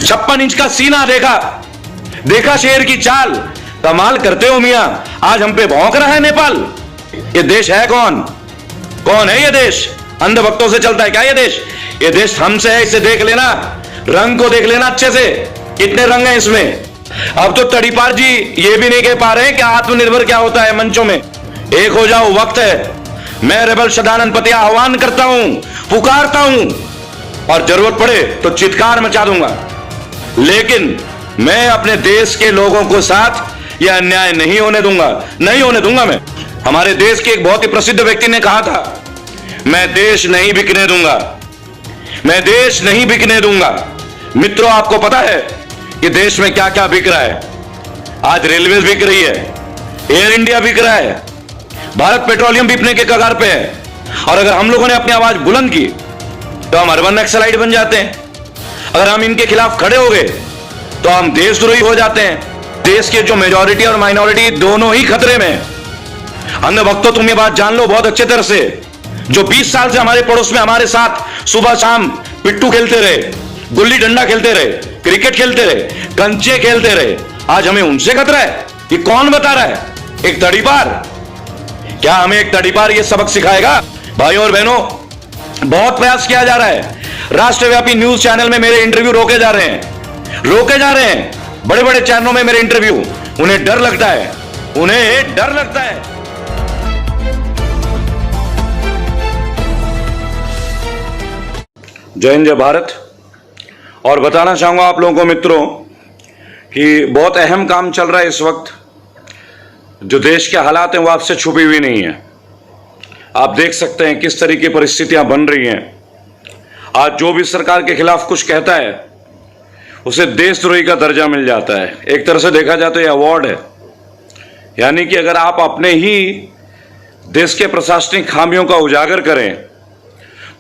56 inch का सीना देखा, देखा शेर की चाल। कमाल करते हो मियां, आज हम पे भौंक रहा है नेपाल। ये देश है कौन? कौन है ये देश? अंधभक्तों से चलता है क्या ये देश? ये देश हमसे है, इसे देख लेना, रंग को देख लेना अच्छे से, कितने रंग हैं इसमें। अब तो तड़ीपार जी ये भी नहीं कह पा रहे हैं कि आत्मनिर्भर क्या होता है मंचों में। एक हो जाओ, वक्त है। मैं रेबल सदानंद पतिया आह्वान करता हूं, पुकारता हूं, और जरूरत पड़े तो चित्कार मचा दूंगा। लेकिन मैं अपने देश के लोगों को साथ यह अन्याय नहीं होने दूंगा, नहीं होने दूंगा मैं। हमारे देश के एक बहुत ही प्रसिद्ध व्यक्ति ने कहा था, मैं देश नहीं बिकने दूंगा, मैं देश नहीं बिकने दूंगा। मित्रों, आपको पता है कि देश में क्या क्या बिक रहा है? आज रेलवे बिक रही है, एयर इंडिया बिक रहा है, भारत पेट्रोलियम बिकने के कगार पे है। और अगर हम लोगों ने अपनी आवाज बुलंद की तो हम अर्बन नक्सलाइट बन जाते हैं। अगर हम इनके खिलाफ खड़े हो गए तो हम देशद्रोही हो जाते हैं। देश के जो मेजॉरिटी और माइनॉरिटी दोनों ही खतरे में। अन्य भक्तों, तुम ये बात जान लो बहुत अच्छे तरह से, जो 20 साल से हमारे पड़ोस में हमारे साथ सुबह शाम पिट्टू खेलते रहे, गुल्ली डंडा खेलते रहे, क्रिकेट खेलते रहे, कंचे खेलते रहे, आज हमें उनसे खतरा है? ये कौन बता रहा है? एक तड़ीपार? क्या हमें एक तड़ीपार ये सबक सिखाएगा? भाइयों और बहनों, बहुत प्रयास किया जा रहा है, राष्ट्रव्यापी न्यूज चैनल में मेरे इंटरव्यू रोके जा रहे हैं, बड़े बड़े चैनलों में मेरे इंटरव्यू। उन्हें डर लगता है, उन्हें डर लगता है। जय हिंद, जय भारत। और बताना चाहूंगा आप लोगों को मित्रों कि बहुत अहम काम चल रहा है इस वक्त। जो देश के हालात हैं वो आपसे छुपी हुई नहीं है। आप देख सकते हैं किस तरह की परिस्थितियां बन रही हैं। आज जो भी सरकार के खिलाफ कुछ कहता है उसे देशद्रोही का दर्जा मिल जाता है। एक तरह से देखा जाए तो यह अवार्ड है। यानी कि अगर आप अपने ही देश के प्रशासनिक खामियों का उजागर करें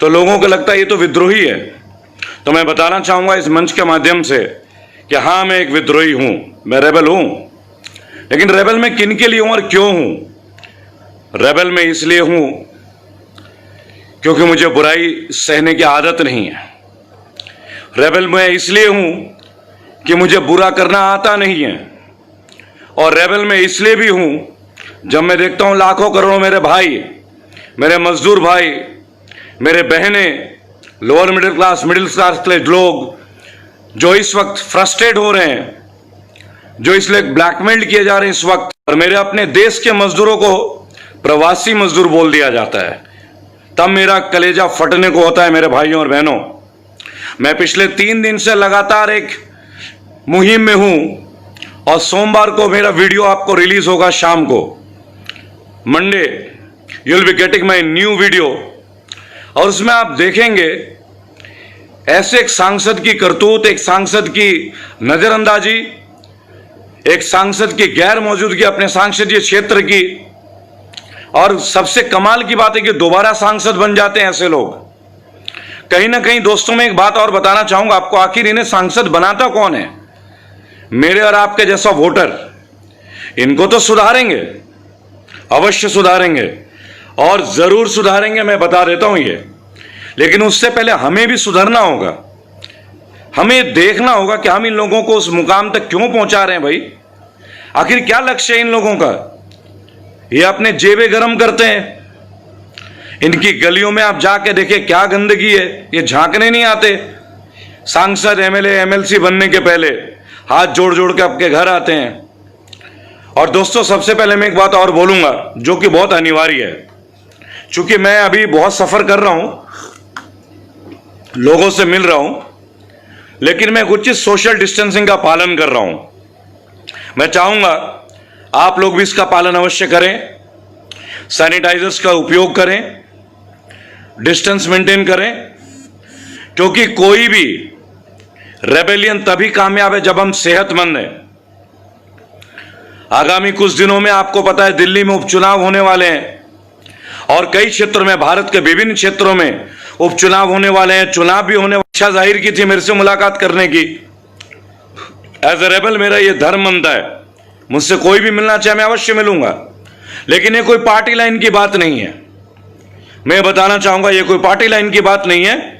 तो लोगों को लगता है ये तो विद्रोही है। तो मैं बताना चाहूंगा इस मंच के माध्यम से कि हाँ, मैं एक विद्रोही हूं, मैं रेबल हूं। लेकिन रेबल मैं किन के लिए हूं और क्यों हूं? रेबल मैं इसलिए हूं क्योंकि मुझे बुराई सहने की आदत नहीं है। रेबल मैं इसलिए हूं कि मुझे बुरा करना आता नहीं है। और रेबल मैं इसलिए भी हूं, जब मैं देखता हूं लाखों करोड़ों मेरे भाई, मेरे मजदूर भाई, मेरे बहनें, लोअर मिडिल क्लास के लोग जो इस वक्त फ्रस्ट्रेट हो रहे हैं, जो इसलिए ब्लैकमेल किए जा रहे हैं इस वक्त, और मेरे अपने देश के मजदूरों को प्रवासी मजदूर बोल दिया जाता है, तब मेरा कलेजा फटने को होता है। मेरे भाइयों और बहनों, मैं पिछले 3 दिन से लगातार एक मुहिम में हूं और सोमवार को मेरा वीडियो आपको रिलीज होगा शाम को। Monday you will be getting my new video. और उसमें आप देखेंगे ऐसे एक सांसद की करतूत, एक सांसद की नजरअंदाजी, एक सांसद की गैर मौजूदगी अपने सांसदीय क्षेत्र की। और सबसे कमाल की बात है कि दोबारा सांसद बन जाते हैं ऐसे लोग। कहीं ना कहीं दोस्तों, में एक बात और बताना चाहूंगा आपको, आखिर इन्हें सांसद बनाता कौन है? मेरे और आपके जैसा वोटर। इनको तो सुधारेंगे, अवश्य सुधारेंगे और जरूर सुधारेंगे, मैं बता देता हूं ये। लेकिन उससे पहले हमें भी सुधरना होगा। हमें देखना होगा कि हम इन लोगों को उस मुकाम तक क्यों पहुंचा रहे हैं। भाई, आखिर क्या लक्ष्य है इन लोगों का? ये अपने जेबें गर्म करते हैं। इनकी गलियों में आप जाके देखिए क्या गंदगी है, ये झांकने नहीं आते। सांसद, एमएलए, एमएलसी बनने के पहले हाथ जोड़ जोड़ के आपके घर आते हैं। और दोस्तों, सबसे पहले मैं एक बात और बोलूंगा जो कि बहुत अनिवार्य है। चूंकि मैं अभी बहुत सफर कर रहा हूं, लोगों से मिल रहा हूं, लेकिन मैं कुछ सोशल डिस्टेंसिंग का पालन कर रहा हूं। मैं चाहूंगा आप लोग भी इसका पालन अवश्य करें। सैनिटाइजर्स का उपयोग करें, डिस्टेंस मेंटेन करें, क्योंकि कोई भी रेबेलियन तभी कामयाब है जब हम सेहतमंद हैं। आगामी कुछ दिनों में आपको पता है दिल्ली में उपचुनाव होने वाले हैं और कई क्षेत्रों में, भारत के विभिन्न क्षेत्रों में उपचुनाव होने वाले हैं। चुनाव भी होने, इच्छा जाहिर की थी मेरे से मुलाकात करने की। एज ए रेबल मेरा यह धर्म बनता है, मुझसे कोई भी मिलना चाहे मैं अवश्य मिलूंगा। लेकिन ये कोई पार्टी लाइन की बात नहीं है। मैं बताना चाहूंगा ये कोई पार्टी लाइन की बात नहीं है,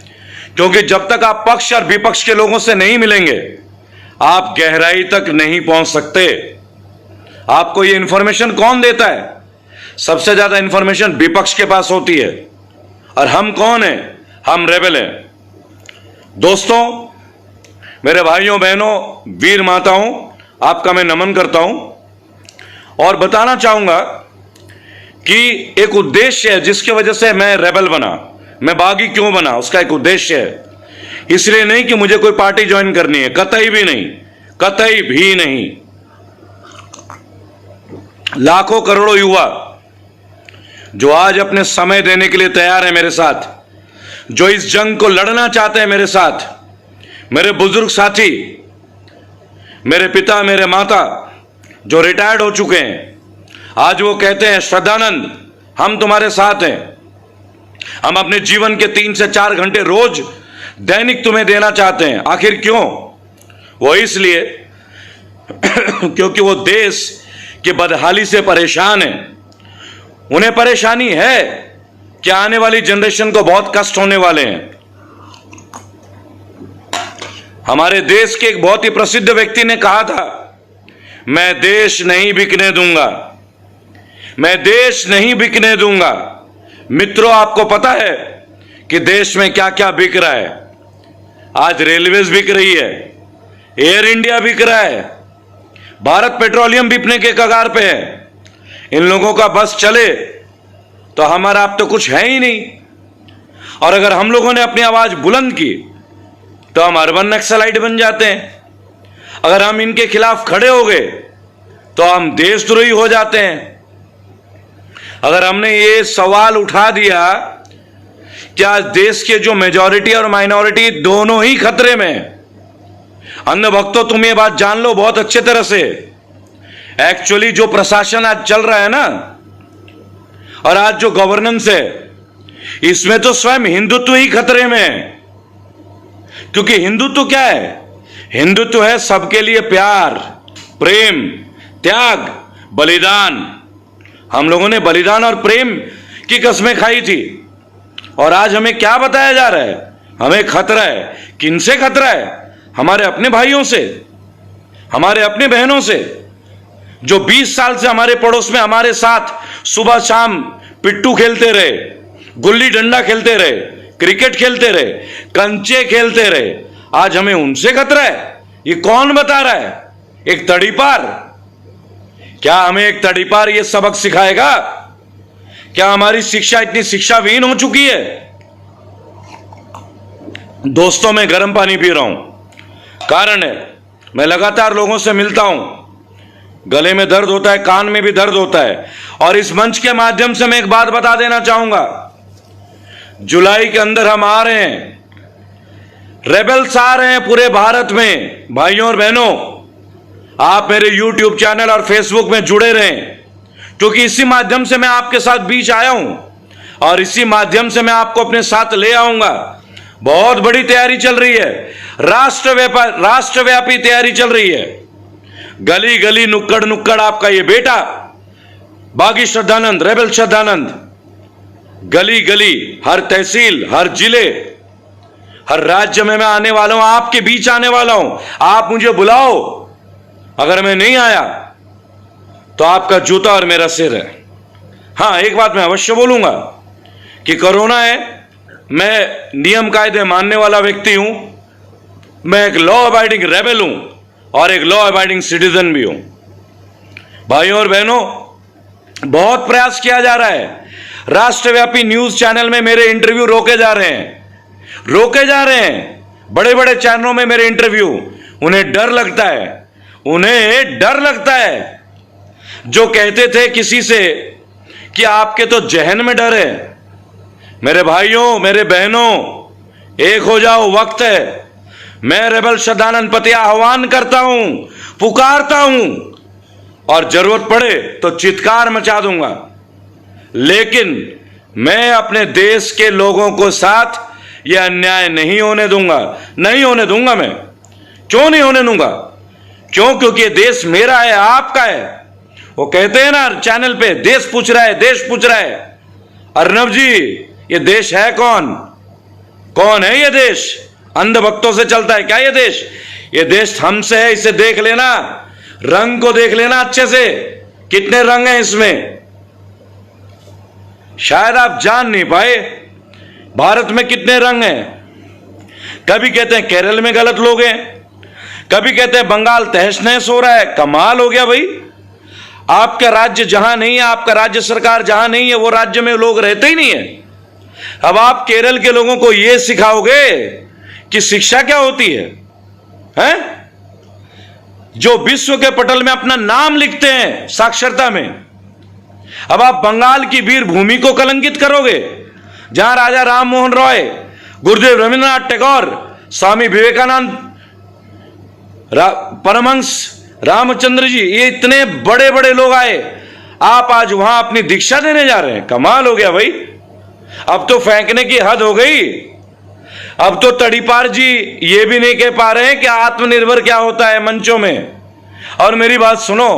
क्योंकि जब तक आप पक्ष और विपक्ष के लोगों से नहीं मिलेंगे आप गहराई तक नहीं पहुंच सकते। आपको यह इंफॉर्मेशन कौन देता है? सबसे ज्यादा इंफॉर्मेशन विपक्ष के पास होती है। और हम कौन हैं? हम रेबेल हैं। दोस्तों, मेरे भाइयों बहनों, वीर माताओं, आपका मैं नमन करता हूं और बताना चाहूंगा कि एक उद्देश्य है जिसकी वजह से मैं रेबेल बना, मैं बागी क्यों बना, उसका एक उद्देश्य है। इसलिए नहीं कि मुझे कोई पार्टी ज्वाइन करनी है, कतई भी नहीं, कतई भी नहीं। लाखों करोड़ों युवा जो आज अपने समय देने के लिए तैयार है मेरे साथ, जो इस जंग को लड़ना चाहते हैं मेरे साथ, मेरे बुजुर्ग साथी, मेरे पिता, मेरे माता जो रिटायर्ड हो चुके हैं, आज वो कहते हैं श्रद्धानंद हम तुम्हारे साथ हैं। हम अपने जीवन के 3 से 4 घंटे रोज दैनिक तुम्हें देना चाहते हैं। आखिर क्यों? वो इसलिए क्योंकि वो देश की बदहाली से परेशान है। उन्हें परेशानी है कि आने वाली जनरेशन को बहुत कष्ट होने वाले हैं। हमारे देश के एक बहुत ही प्रसिद्ध व्यक्ति ने कहा था, मैं देश नहीं बिकने दूंगा, मैं देश नहीं बिकने दूंगा। मित्रों, आपको पता है कि देश में क्या क्या बिक रहा है? आज रेलवेज बिक रही है, एयर इंडिया बिक रहा है, भारत पेट्रोलियम बिकने के कगार पे है। इन लोगों का बस चले तो हमारा अब तो कुछ है ही नहीं। और अगर हम लोगों ने अपनी आवाज बुलंद की तो हम अर्बन नक्सलाइट बन जाते हैं। अगर हम इनके खिलाफ खड़े हो गए तो हम देशद्रोही हो जाते हैं। अगर हमने ये सवाल उठा दिया कि आज देश के जो मेजॉरिटी और माइनॉरिटी दोनों ही खतरे में हैं। अन्य भक्तों, तुम ये बात जान लो बहुत अच्छे तरह से, एक्चुअली जो प्रशासन आज चल रहा है ना, और आज जो गवर्नेंस है, इसमें तो स्वयं हिंदुत्व ही खतरे में है। क्योंकि हिंदुत्व क्या है? हिंदुत्व है सबके लिए प्यार, प्रेम, त्याग, बलिदान। हम लोगों ने बलिदान और प्रेम की कस्में खाई थी और आज हमें क्या बताया जा रहा है? हमें खतरा है। किनसे खतरा है? हमारे अपने भाइयों से, हमारे अपने बहनों से, जो 20 साल से हमारे पड़ोस में हमारे साथ सुबह शाम पिट्टू खेलते रहे, गुल्ली डंडा खेलते रहे, क्रिकेट खेलते रहे, कंचे खेलते रहे। आज हमें उनसे खतरा है। ये कौन बता रहा है? एक तड़ीपार। क्या हमें एक तड़ीपार ये सबक सिखाएगा? क्या हमारी शिक्षा इतनी शिक्षाविहीन हो चुकी है? दोस्तों, मैं गर्म पानी पी रहा हूं। कारण है, मैं लगातार लोगों से मिलता हूं, गले में दर्द होता है, कान में भी दर्द होता है। और इस मंच के माध्यम से मैं एक बात बता देना चाहूंगा, जुलाई के अंदर हम आ रहे हैं, रेबेल्स आ रहे हैं पूरे भारत में। भाइयों और बहनों, आप मेरे YouTube चैनल और फेसबुक में जुड़े रहें, क्योंकि इसी माध्यम से मैं आपके साथ बीच आया हूं और इसी माध्यम से मैं आपको अपने साथ ले आऊंगा। बहुत बड़ी तैयारी चल रही है, राष्ट्रव्यापी तैयारी चल रही है। गली गली, नुक्कड़ नुक्कड़ आपका ये बेटा बागी श्रद्धानंद, रेबेल श्रद्धानंद, गली गली, हर तहसील, हर जिले, हर राज्य में मैं आने वाला हूं, आपके बीच आने वाला हूं। आप मुझे बुलाओ, अगर मैं नहीं आया तो आपका जूता और मेरा सिर है। हां, एक बात मैं अवश्य बोलूंगा कि कोरोना है, मैं नियम कायदे मानने वाला व्यक्ति हूं, मैं एक लॉ अबाइडिंग रेबेल हूं और एक लॉ अबाइडिंग सिटीजन भी हूं। भाइयों और बहनों, बहुत प्रयास किया जा रहा है। राष्ट्रव्यापी न्यूज चैनल में मेरे इंटरव्यू रोके जा रहे हैं, बड़े बड़े चैनलों में मेरे इंटरव्यू। उन्हें डर लगता है। जो कहते थे किसी से कि आपके तो जहन में डर है, मेरे भाइयों, मेरे बहनों, एक हो जाओ, वक्त है। मैं रेबेल श्रद्धानंद पतिया आह्वान करता हूं, पुकारता हूं और जरूरत पड़े तो चित्कार मचा दूंगा। लेकिन मैं अपने देश के लोगों को साथ यह अन्याय नहीं होने दूंगा, नहीं होने दूंगा। मैं क्यों नहीं होने दूंगा? क्यों? क्योंकि देश मेरा है, आपका है। वो कहते हैं ना चैनल पे, देश पूछ रहा है, देश पूछ रहा है। अर्नब जी, ये देश है कौन? कौन है ये देश? अंधभक्तों से चलता है क्या ये देश? ये देश हमसे है, इसे देख लेना, रंग को देख लेना अच्छे से, कितने रंग हैं इसमें। शायद आप जान नहीं पाए भारत में कितने रंग हैं। कभी कहते हैं केरल में गलत लोग हैं, कभी कहते हैं बंगाल तहस नहस हो रहा है। कमाल हो गया भाई। आपका राज्य जहां नहीं है, आपका राज्य सरकार जहां नहीं है, वो राज्य में लोग रहते ही नहीं है। अब आप केरल के लोगों को यह सिखाओगे कि शिक्षा क्या होती है, हैं? जो विश्व के पटल में अपना नाम लिखते हैं साक्षरता में, अब आप बंगाल की वीर भूमि को कलंकित करोगे, जहां राजा राम मोहन रॉय, गुरुदेव रविंद्रनाथ टैगोर, स्वामी विवेकानंद, परमहंस रामचंद्र जी, ये इतने बड़े बड़े लोग आए, आप आज वहां अपनी दीक्षा देने जा रहे हैं। कमाल हो गया भाई। अब तो फेंकने की हद हो गई। अब तो तड़ीपार जी ये भी नहीं कह पा रहे हैं कि आत्मनिर्भर क्या होता है मंचों में। और मेरी बात सुनो,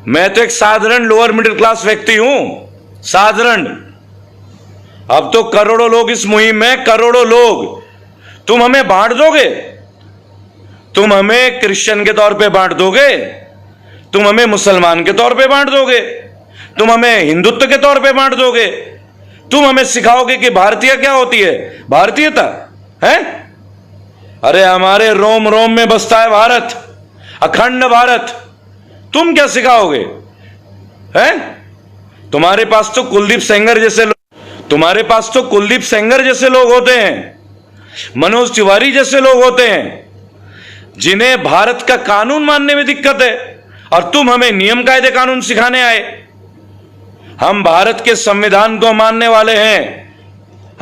मैं तो एक साधारण लोअर मिडिल क्लास व्यक्ति हूं, साधारण। अब तो करोड़ों लोग इस मुहिम में, करोड़ों लोग। तुम हमें बांट दोगे, तुम हमें क्रिश्चियन के तौर पे बांट दोगे, तुम हमें मुसलमान के तौर पे बांट दोगे, तुम हमें हिंदुत्व के तौर पे बांट दोगे, तुम हमें सिखाओगे कि भारतीय क्या होती है, भारतीयता है। अरे हमारे रोम रोम में बसता है भारत, अखंड भारत। तुम क्या सिखाओगे, हैं? तुम्हारे पास तो कुलदीप सेंगर जैसे लोग, तुम्हारे पास तो कुलदीप सेंगर जैसे लोग होते हैं, मनोज तिवारी जैसे लोग होते हैं, जिन्हें भारत का कानून मानने में दिक्कत है, और तुम हमें नियम कायदे कानून सिखाने आए। हम भारत के संविधान को मानने वाले हैं,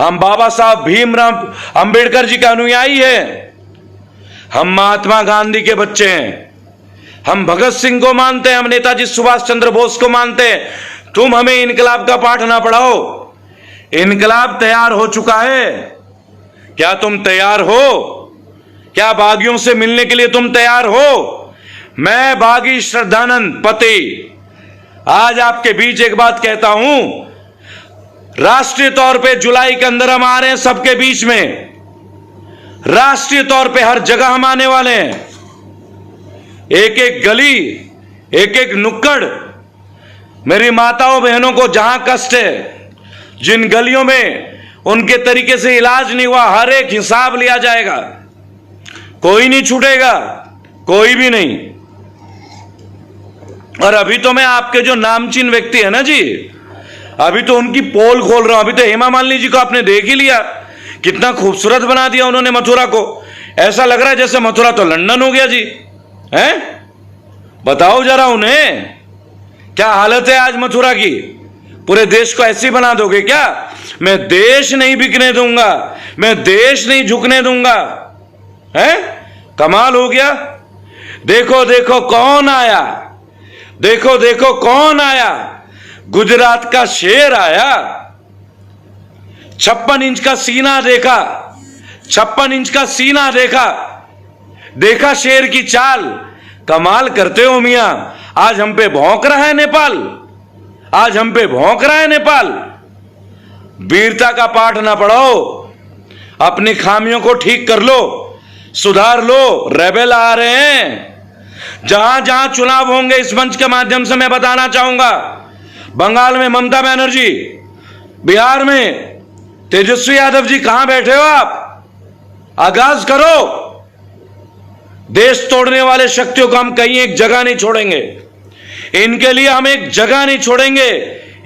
हम बाबा साहब भीमराव अंबेडकर जी के अनुयायी हैं, हम महात्मा गांधी के बच्चे हैं, हम भगत सिंह को मानते हैं, हम नेताजी सुभाष चंद्र बोस को मानते हैं। तुम हमें इनकलाब का पाठ ना पढ़ाओ। इनकलाब तैयार हो चुका है, क्या तुम तैयार हो? क्या बागियों से मिलने के लिए तुम तैयार हो? मैं बागी श्रद्धानंद पति आज आपके बीच एक बात कहता हूं, राष्ट्रीय तौर पे जुलाई के अंदर हम आ रहे हैं, सबके बीच में राष्ट्रीय तौर पे हर जगह हम आने वाले हैं। एक एक गली, एक एक नुक्कड़, मेरी माताओं बहनों को जहां कष्ट है, जिन गलियों में उनके तरीके से इलाज नहीं हुआ, हर एक हिसाब लिया जाएगा। कोई नहीं छूटेगा, कोई भी नहीं। और अभी तो मैं आपके जो नामचीन व्यक्ति है ना जी, अभी तो उनकी पोल खोल रहा हूं। अभी तो हेमा मालिनी जी को आपने देख ही लिया, कितना खूबसूरत बना दिया उन्होंने मथुरा को। ऐसा लग रहा है जैसे मथुरा तो लंदन हो गया जी, हैं? बताओ जरा उन्हें, क्या हालत है आज मथुरा की? पूरे देश को ऐसी बना दोगे क्या? मैं देश नहीं बिकने दूंगा, मैं देश नहीं झुकने दूंगा, हैं? कमाल हो गया। देखो देखो कौन आया, देखो देखो कौन आया, गुजरात का शेर आया। 56 इंच का सीना देखा, 56 इंच का सीना देखा, देखा शेर की चाल। कमाल करते हो मियां, आज हम पे भौंक रहा है नेपाल, आज हम पे भौंक रहा है नेपाल। वीरता का पाठ ना पढ़ाओ, अपनी खामियों को ठीक कर लो, सुधार लो। रेबेल आ रहे हैं, जहां जहां चुनाव होंगे इस मंच के माध्यम से मैं बताना चाहूंगा, बंगाल में ममता बनर्जी, बिहार में तेजस्वी यादव जी, कहां बैठे हो आप? आगाज करो। देश तोड़ने वाले शक्तियों को हम कहीं एक जगह नहीं छोड़ेंगे, इनके लिए हम एक जगह नहीं छोड़ेंगे,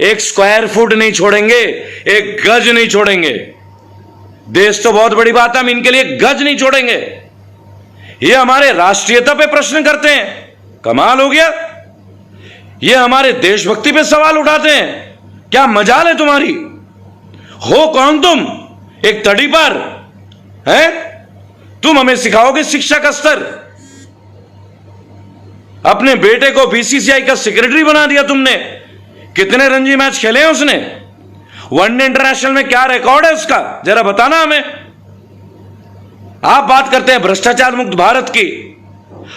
एक स्क्वायर फुट नहीं छोड़ेंगे, एक गज नहीं छोड़ेंगे। देश तो बहुत बड़ी बात है, हम इनके लिए गज नहीं छोड़ेंगे। ये हमारे राष्ट्रीयता पे प्रश्न करते हैं, कमाल हो गया। ये हमारे देशभक्ति पे सवाल उठाते हैं, क्या मजाल है तुम्हारी? हो कौन तुम? एक तड़ी पर है? तुम हमें सिखाओगे शिक्षा का स्तर? अपने बेटे को बीसीसीआई का सेक्रेटरी बना दिया तुमने। कितने रणजी मैच खेले हैं उसने? वनडे इंटरनेशनल में क्या रिकॉर्ड है उसका, जरा बताना हमें। आप बात करते हैं भ्रष्टाचार मुक्त भारत की,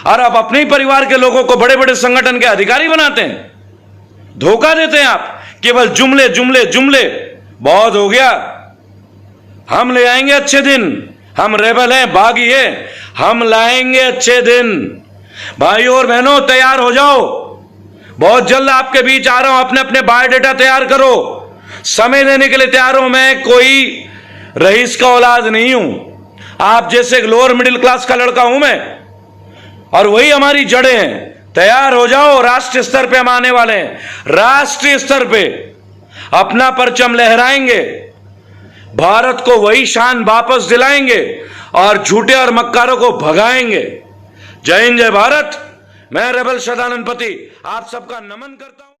और आप अपने ही परिवार के लोगों को बड़े बड़े संगठन के अधिकारी बनाते हैं, धोखा देते हैं आप। केवल जुमले जुमले जुमले, बहुत हो गया। हम ले आएंगे अच्छे दिन। हम रेबल हैं, बागी है, हम लाएंगे अच्छे दिन। भाइयों और बहनों, तैयार हो जाओ। बहुत जल्द आपके बीच आ रहा हूं। अपने अपने बायोडेटा तैयार करो। समय देने के लिए तैयार हूं। मैं कोई रईस का औलाद नहीं हूं। आप जैसे एक लोअर मिडिल क्लास का लड़का हूं मैं, और वही हमारी जड़ें हैं। तैयार हो जाओ। राष्ट्रीय स्तर पे हम आने वाले हैं। राष्ट्रीय स्तर पे अपना परचम लहराएंगे। भारत को वही शान वापस दिलाएंगे और झूठे और मक्कारों को भगाएंगे। जय हिंद, जय भारत। मैं रेबल सदानंद पति आप सबका नमन करता हूं।